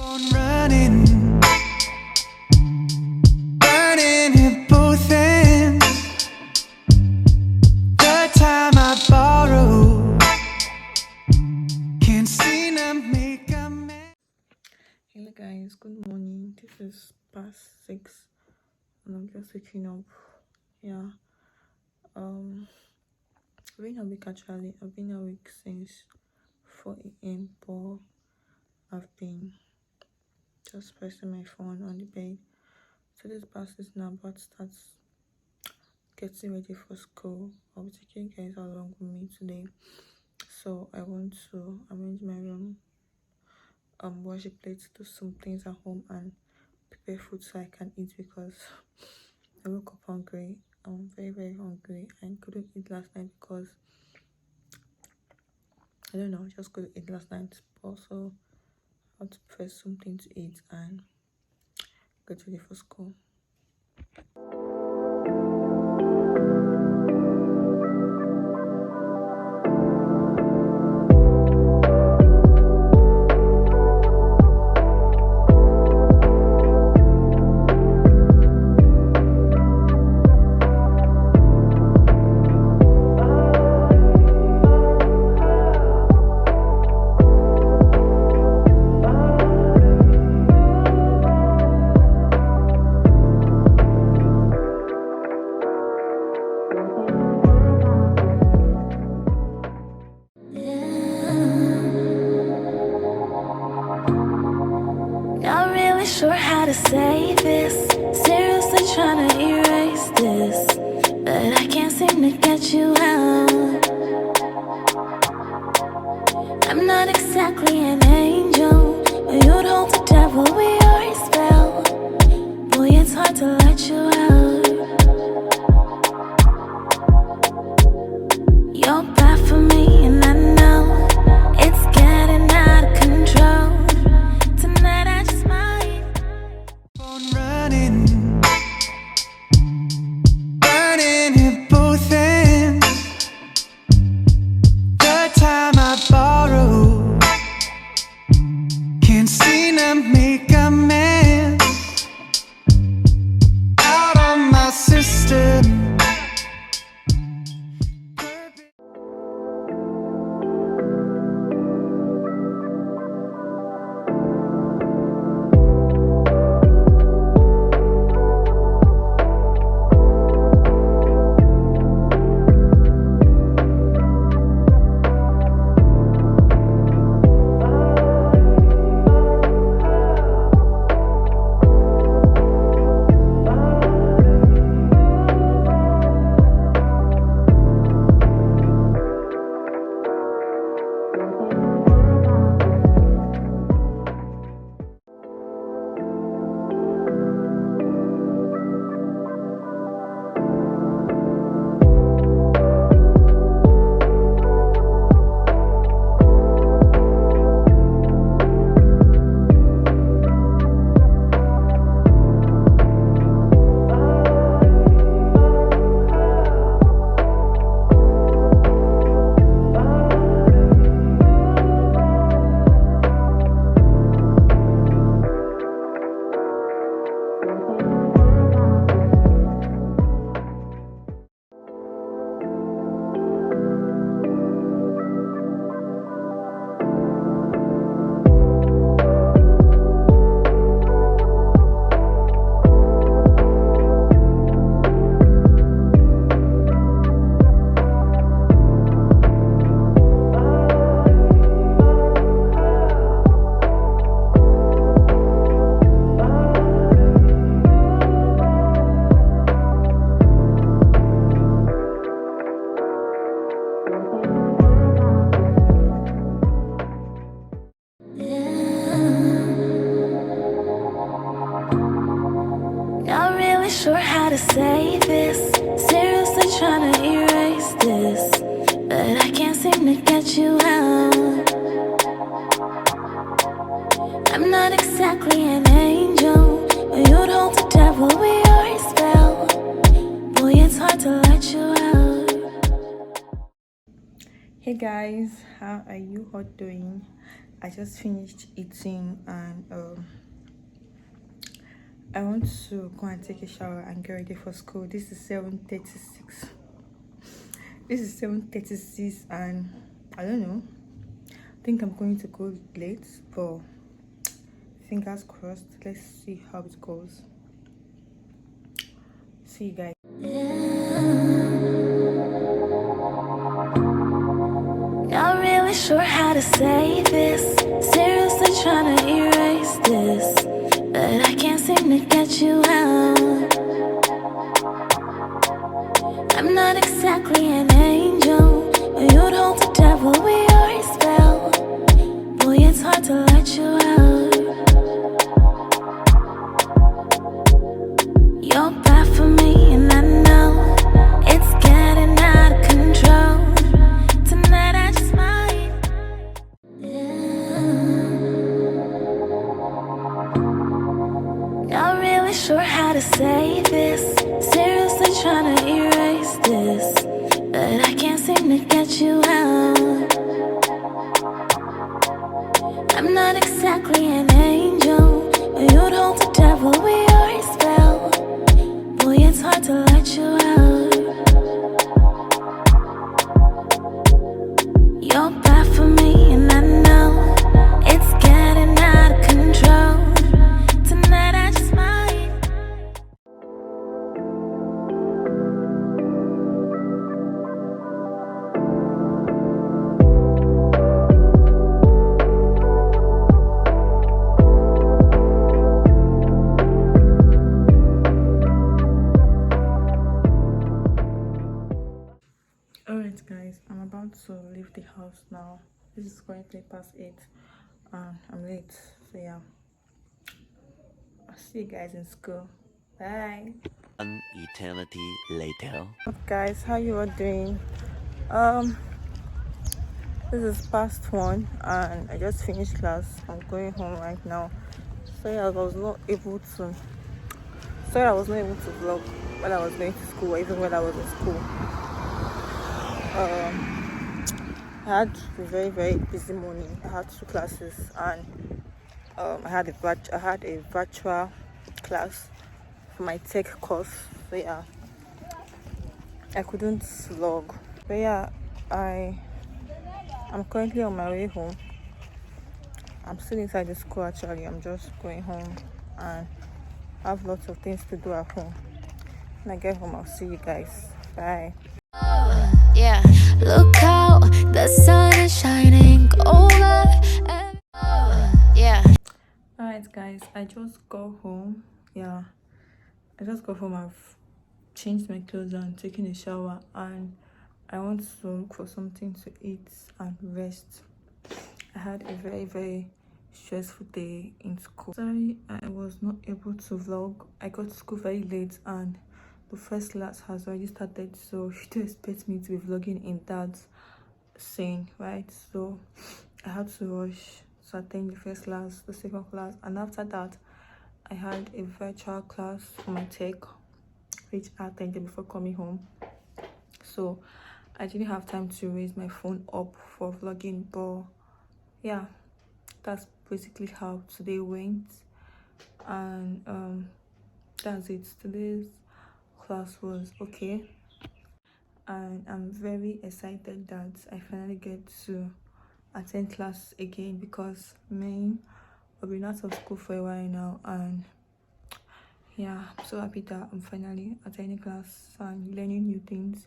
On running, burning at both ends. The time I borrow can't seem to make amends. Hello guys, good morning. This is past 6 and I'm just waking up. Yeah. I've been awake actually. I've been awake since 4 a.m. but I've been just pressing my phone on the bed. So this bus is now about to start getting ready for school. I'll be taking you guys along with me today. So I want to arrange my room, wash the plates, do some things at home and prepare food so I can eat because I woke up hungry. I'm very hungry and couldn't eat last night because I don't know, I just couldn't eat last night. But also I had to prepare something to eat and get ready for school. Not really sure how to say this. Seriously trying to erase this, but I can't seem to get you out. I'm not exactly an angel, but you'd hold the devil with your spell. Boy, it's hard to let you out. You're bad for me, and I know it's getting out of control. Tonight I just might. On running, burning at both ends. The time I borrow can't seem to make amends. Out of my system. Not really sure how to say this. Seriously trying to erase this, but I can't seem to get you out. I'm not exactly an angel, but you'd hold the devil with your spell. Boy, it's hard to let you out. Hey guys, how are you all doing? I just finished eating and I want to go and take a shower and get ready for school. This is 7:36. This is 7:36 and I don't know. I think I'm going to go late, but fingers crossed. Let's see how it goes. See you guys. Not really sure how to say this. Seriously trying to erase this, but I can't seem to get you out. I'm not exactly an angel, but you'd hold the devil with your spell. Boy, it's hard to let you out. You're bad for me, and I know it's getting out of control. Tonight I just might. Not really sure how to say this. Seriously trying to erase this, but I can't seem to get you out. I'm not exactly an angel, but you'd hold the devil with your spell. Boy, it's hard to let you out. You're bad for me, and I know it's getting out of control. Tonight I just might. Alright guys, I'm about to leave the house now. This is currently past 8 and I'm late, so yeah, I'll see you guys in school. Bye. An eternity later. Guys, how you all doing? um this is past 1 and I just finished class. I'm going home right now, so yeah, I was not able to vlog when I was going to school, or even when I was in school. I had a very busy morning. I had 2 classes and I had a virtual class for my tech course, so yeah, I couldn't vlog. But yeah, I'm currently on my way home. I'm still inside the school actually. I'm just going home and I have lots of things to do at home. When I get home, I'll see you guys. Bye. Yeah, look out, the sun is shining over. And yeah. Alright guys, I just got home. Yeah, I just got home. I've changed my clothes and taken a shower, and I want to look for something to eat and rest. I had a very stressful day in school. Sorry I was not able to vlog. I got to school very late and the first class has already started, so you don't expect me to be vlogging in that scene, right? So I had to rush to attend the first class, the second class, and after that I had a virtual class for my tech, which I attended before coming home. So I didn't have time to raise my phone up for vlogging, but yeah, that's basically how today went. And that's it. Today's class was okay, and I'm very excited that I finally get to attend class again, because I've been out of school for a while now, and yeah, I'm so happy that I'm finally attending class and learning new things,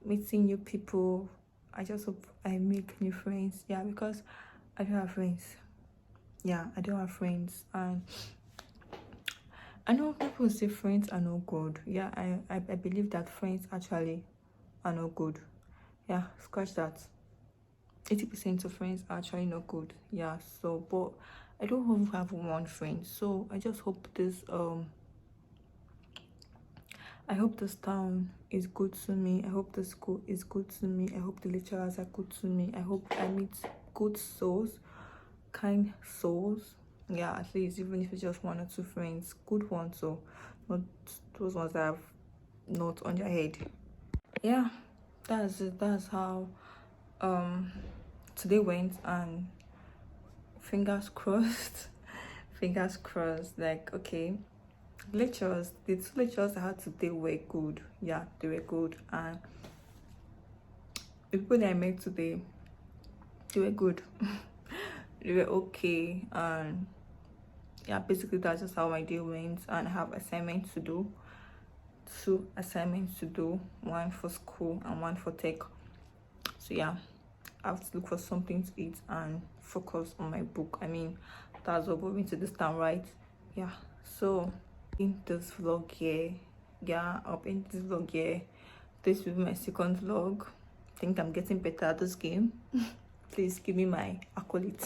meeting new people. I just hope I make new friends. Yeah, because I don't have friends. Yeah, I don't have friends, and I know people say friends are not good. Yeah, I believe that friends actually are not good. Yeah, scratch that. 80% of friends are actually not good. Yeah, so but I don't even have one friend, so I just hope this I hope this town is good to me. I hope the school is good to me. I hope the lecturers are good to me. I hope I meet good souls, kind souls. Yeah, at least even if it's just 1 or 2 friends, good ones, so not those ones that have not on their head. Yeah, that's it. That's how today went, and fingers crossed. Fingers crossed. Like, okay, lectures, the 2 lectures I had today were good. Yeah, they were good, and the people that I met today, they were good. They were okay, and yeah, basically that's just how my day went. And I have assignments to do, 2 assignments to do, 1 for school and 1 for tech. So yeah, I have to look for something to eat and focus on my book. I mean, that's what brought me to this town, right? Yeah, so in this vlog here, this will be my 2nd vlog. I think I'm getting better at this game. Please give me my accolade.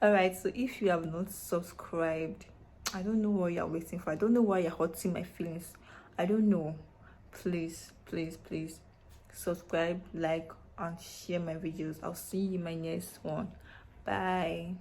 All right, so if you have not subscribed, I don't know what you're waiting for. I don't know why you're hurting my feelings. I don't know. Please subscribe, like, and share my videos. I'll see you in my next one. Bye.